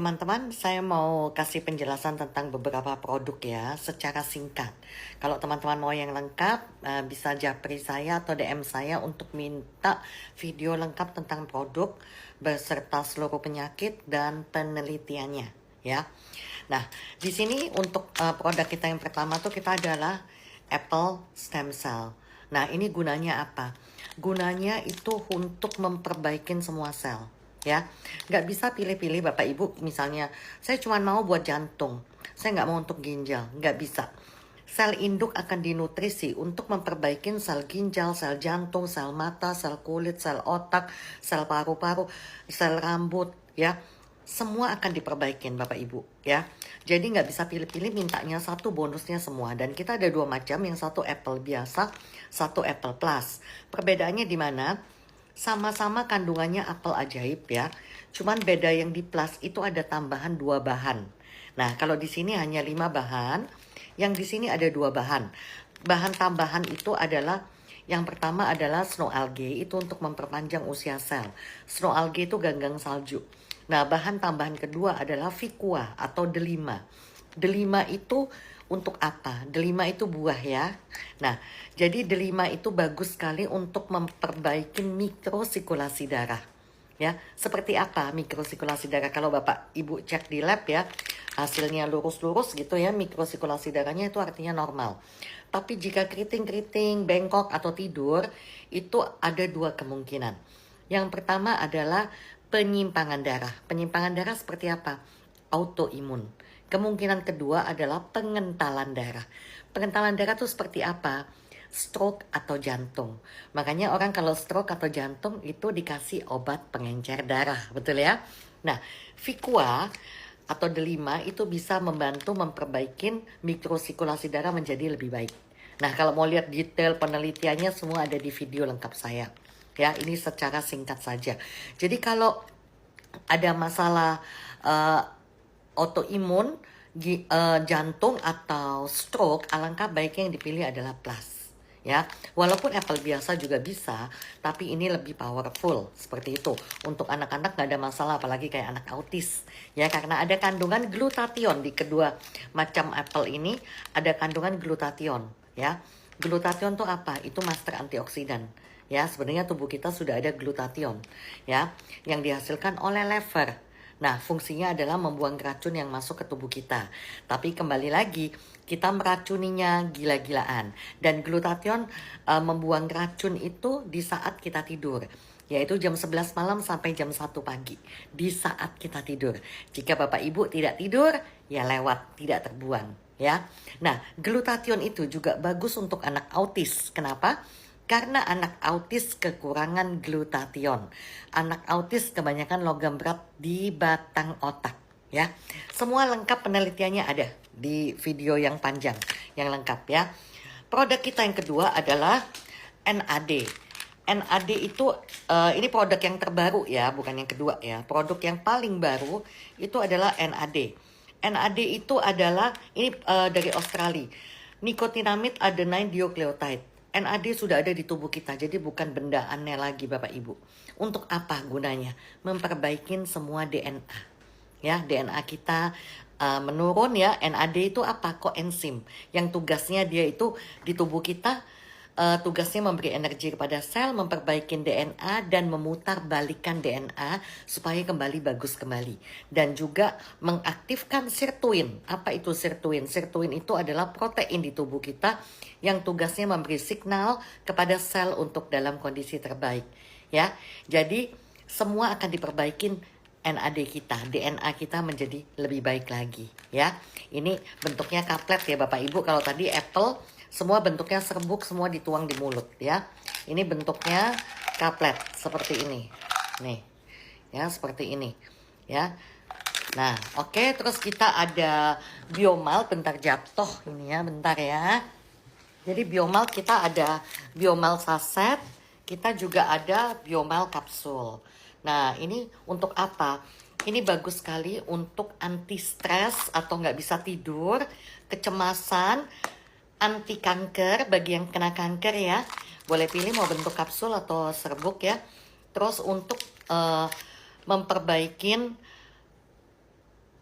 teman-teman, saya mau kasih penjelasan tentang beberapa produk ya, secara singkat. Kalau teman-teman mau yang lengkap, bisa japri saya atau DM saya untuk minta video lengkap tentang produk beserta seluruh penyakit dan penelitiannya, ya. Nah, di sini untuk produk kita yang pertama tuh kita adalah Apple Stem Cell. Nah, ini gunanya apa? Gunanya itu untuk memperbaikin semua sel. Ya, nggak bisa pilih-pilih Bapak Ibu. Misalnya, saya cuma mau buat jantung, saya nggak mau untuk ginjal, nggak bisa. Sel induk akan dinutrisi untuk memperbaiki sel ginjal, sel jantung, sel mata, sel kulit, sel otak, sel paru-paru, sel rambut, ya. Semua akan diperbaikin Bapak Ibu, ya. Jadi nggak bisa pilih-pilih, mintanya satu, bonusnya semua. Dan kita ada dua macam, yang satu Apple biasa, satu Apple Plus. Perbedaannya di mana? Sama-sama kandungannya apel ajaib ya. Cuman beda yang di plus itu ada tambahan 2 bahan. Nah, kalau di sini hanya 5 bahan, yang di sini ada 2 bahan. Bahan tambahan itu adalah yang pertama adalah snow algae, itu untuk memperpanjang usia sel. Snow algae itu ganggang salju. Nah, bahan tambahan kedua adalah Vicua atau delima. Delima itu untuk apa? Delima itu buah ya. Nah, jadi delima itu bagus sekali untuk memperbaiki mikrosirkulasi darah. Ya, seperti apa mikrosirkulasi darah? Kalau Bapak Ibu cek di lab ya, hasilnya lurus-lurus gitu ya, mikrosirkulasi darahnya itu artinya normal. Tapi jika keriting-keriting, bengkok atau tidur, itu ada dua kemungkinan. Yang pertama adalah penyimpangan darah. Penyimpangan darah seperti apa? Autoimun. Kemungkinan kedua adalah pengentalan darah. Pengentalan darah itu seperti apa? Stroke atau jantung. Makanya orang kalau stroke atau jantung itu dikasih obat pengencer darah, betul ya? Nah, Vicua atau delima itu bisa membantu memperbaiki mikrosirkulasi darah menjadi lebih baik. Nah, kalau mau lihat detail penelitiannya semua ada di video lengkap saya. Ya, ini secara singkat saja. Jadi kalau ada masalah autoimun, jantung atau stroke, alangkah baiknya yang dipilih adalah plus. Ya, walaupun Apple biasa juga bisa, tapi ini lebih powerful seperti itu. Untuk anak-anak nggak ada masalah, apalagi kayak anak autis, ya karena ada kandungan glutathione di kedua macam Apple ini, ada kandungan glutathione, ya. Glutathione tuh apa? Itu master antioksidan. Ya, sebenarnya tubuh kita sudah ada glutathione, ya, yang dihasilkan oleh lever. Nah, fungsinya adalah membuang racun yang masuk ke tubuh kita. Tapi kembali lagi, kita meracuninya gila-gilaan. Dan glutathione membuang racun itu di saat kita tidur. Yaitu jam 11 malam sampai jam 1 pagi. Di saat kita tidur. Jika Bapak Ibu tidak tidur, ya lewat, tidak terbuang. Ya. Nah, glutathione itu juga bagus untuk anak autis. Kenapa? Karena anak autis kekurangan glutathione. Anak autis kebanyakan logam berat di batang otak, ya. Semua lengkap penelitiannya ada di video yang panjang, yang lengkap ya. Produk kita yang kedua adalah NAD. NAD itu ini produk yang terbaru ya, bukan yang kedua ya. Produk yang paling baru itu adalah NAD. NAD itu adalah ini dari Australia. Nicotinamide adenine dinucleotide. NAD sudah ada di tubuh kita, jadi bukan benda aneh lagi Bapak Ibu. Untuk apa gunanya? Memperbaikin semua DNA. Ya, DNA kita menurun ya. NAD itu apa? Koenzim. Yang tugasnya dia itu di tubuh kita, tugasnya memberi energi kepada sel, memperbaiki DNA dan memutarbalikkan DNA supaya kembali bagus kembali. Dan juga mengaktifkan sirtuin. Apa itu sirtuin? Sirtuin itu adalah protein di tubuh kita yang tugasnya memberi signal kepada sel untuk dalam kondisi terbaik. Ya, jadi semua akan diperbaikin NAD kita, DNA kita menjadi lebih baik lagi. Ya, ini bentuknya kaplet ya Bapak Ibu. Kalau tadi Apple semua bentuknya serbuk, semua dituang di mulut ya. Ini bentuknya kaplet seperti ini. Nih. Ya, seperti ini. Ya. Nah, oke, terus kita ada biomal, bentar jatuh ini ya, bentar ya. Jadi biomal kita ada biomal saset, kita juga ada biomal kapsul. Nah, ini untuk apa? Ini bagus sekali untuk anti stres atau nggak bisa tidur, kecemasan, anti kanker bagi yang kena kanker ya. Boleh pilih mau bentuk kapsul atau serbuk ya. Terus untuk memperbaikin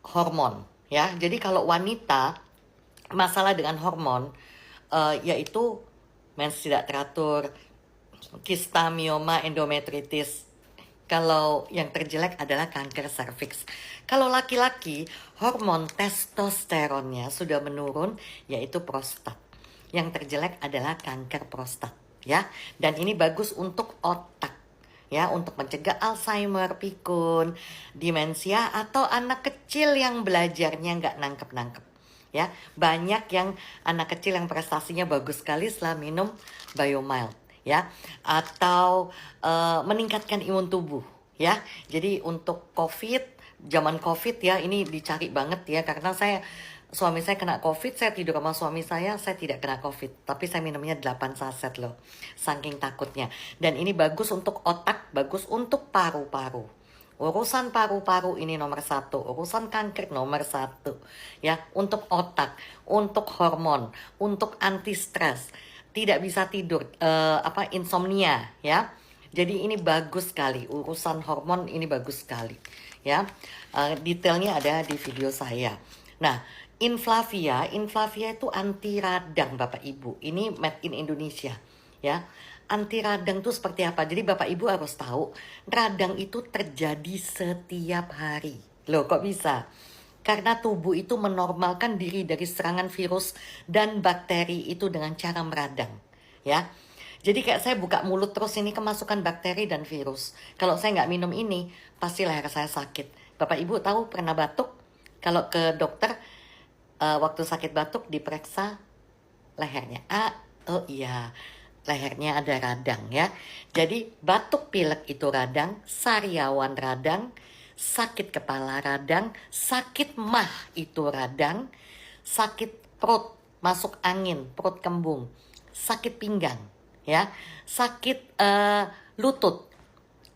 hormon ya. Jadi kalau wanita masalah dengan hormon yaitu mens tidak teratur, kista, mioma, endometritis. Kalau yang terjelek adalah kanker serviks. Kalau laki-laki, hormon testosteronnya sudah menurun, yaitu prostat. Yang terjelek adalah kanker prostat, ya. Dan ini bagus untuk otak, ya, untuk mencegah Alzheimer, pikun, demensia, atau anak kecil yang belajarnya nggak nangkep-nangkep. Ya, banyak yang anak kecil yang prestasinya bagus sekali setelah minum Biomild, ya, atau meningkatkan imun tubuh, ya. Jadi untuk COVID, zaman COVID ya, ini dicari banget ya, karena suami saya kena COVID, saya tidur sama suami saya tidak kena COVID, tapi saya minumnya 8 saset loh, saking takutnya. Dan ini bagus untuk otak, bagus untuk paru-paru. Urusan paru-paru ini nomor 1, urusan kanker nomor 1, ya, untuk otak, untuk hormon, untuk anti stres, tidak bisa tidur, insomnia, ya. Jadi ini bagus sekali, urusan hormon ini bagus sekali, ya. Detailnya ada di video saya. Nah, Inflavia itu anti radang Bapak Ibu, ini made in Indonesia, ya. Anti radang itu seperti apa? Jadi Bapak Ibu harus tahu, radang itu terjadi setiap hari. Loh, kok bisa? Karena tubuh itu menormalkan diri dari serangan virus dan bakteri itu dengan cara meradang, ya. Jadi kayak saya buka mulut terus, ini kemasukan bakteri dan virus. Kalau saya nggak minum ini, pasti leher saya sakit. Bapak Ibu tahu pernah batuk? Kalau ke dokter, waktu sakit batuk diperiksa lehernya. Oh iya, lehernya ada radang ya. Jadi batuk pilek itu radang, sariawan radang, sakit kepala radang, sakit mah itu radang, sakit perut, masuk angin, perut kembung, sakit pinggang, ya, sakit lutut,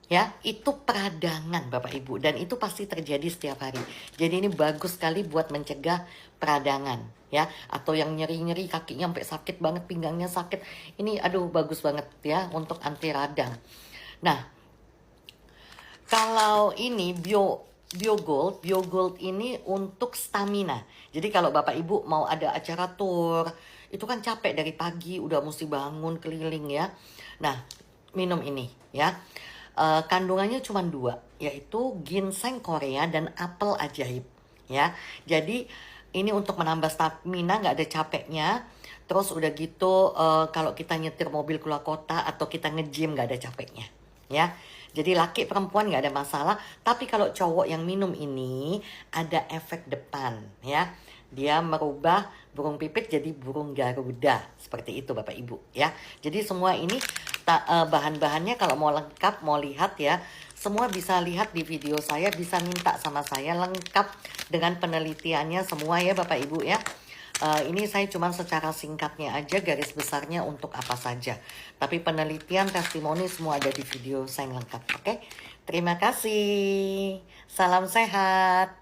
ya, itu peradangan Bapak Ibu, dan itu pasti terjadi setiap hari. Jadi ini bagus sekali buat mencegah peradangan, ya, atau yang nyeri-nyeri kakinya sampai sakit banget, pinggangnya sakit. Ini aduh bagus banget ya untuk anti radang. Nah, kalau ini Biogold ini untuk stamina. Jadi kalau Bapak Ibu mau ada acara tour, itu kan capek dari pagi, udah mesti bangun keliling ya. Nah, minum ini ya. Kandungannya cuma 2, yaitu ginseng Korea dan apel ajaib, ya. Jadi ini untuk menambah stamina, nggak ada capeknya. Terus udah gitu, kalau kita nyetir mobil keluar kota atau kita nge-gym nggak ada capeknya, ya. Jadi laki perempuan nggak ada masalah. Tapi kalau cowok yang minum ini ada efek depan, ya. Dia merubah burung pipit jadi burung garuda, seperti itu Bapak Ibu, ya. Jadi semua ini bahan-bahannya kalau mau lengkap, mau lihat ya, semua bisa lihat di video saya, bisa minta sama saya lengkap dengan penelitiannya semua ya Bapak Ibu ya. Ini saya cuma secara singkatnya aja, garis besarnya untuk apa saja. Tapi penelitian, testimoni semua ada di video saya yang lengkap. Oke, terima kasih. Salam sehat.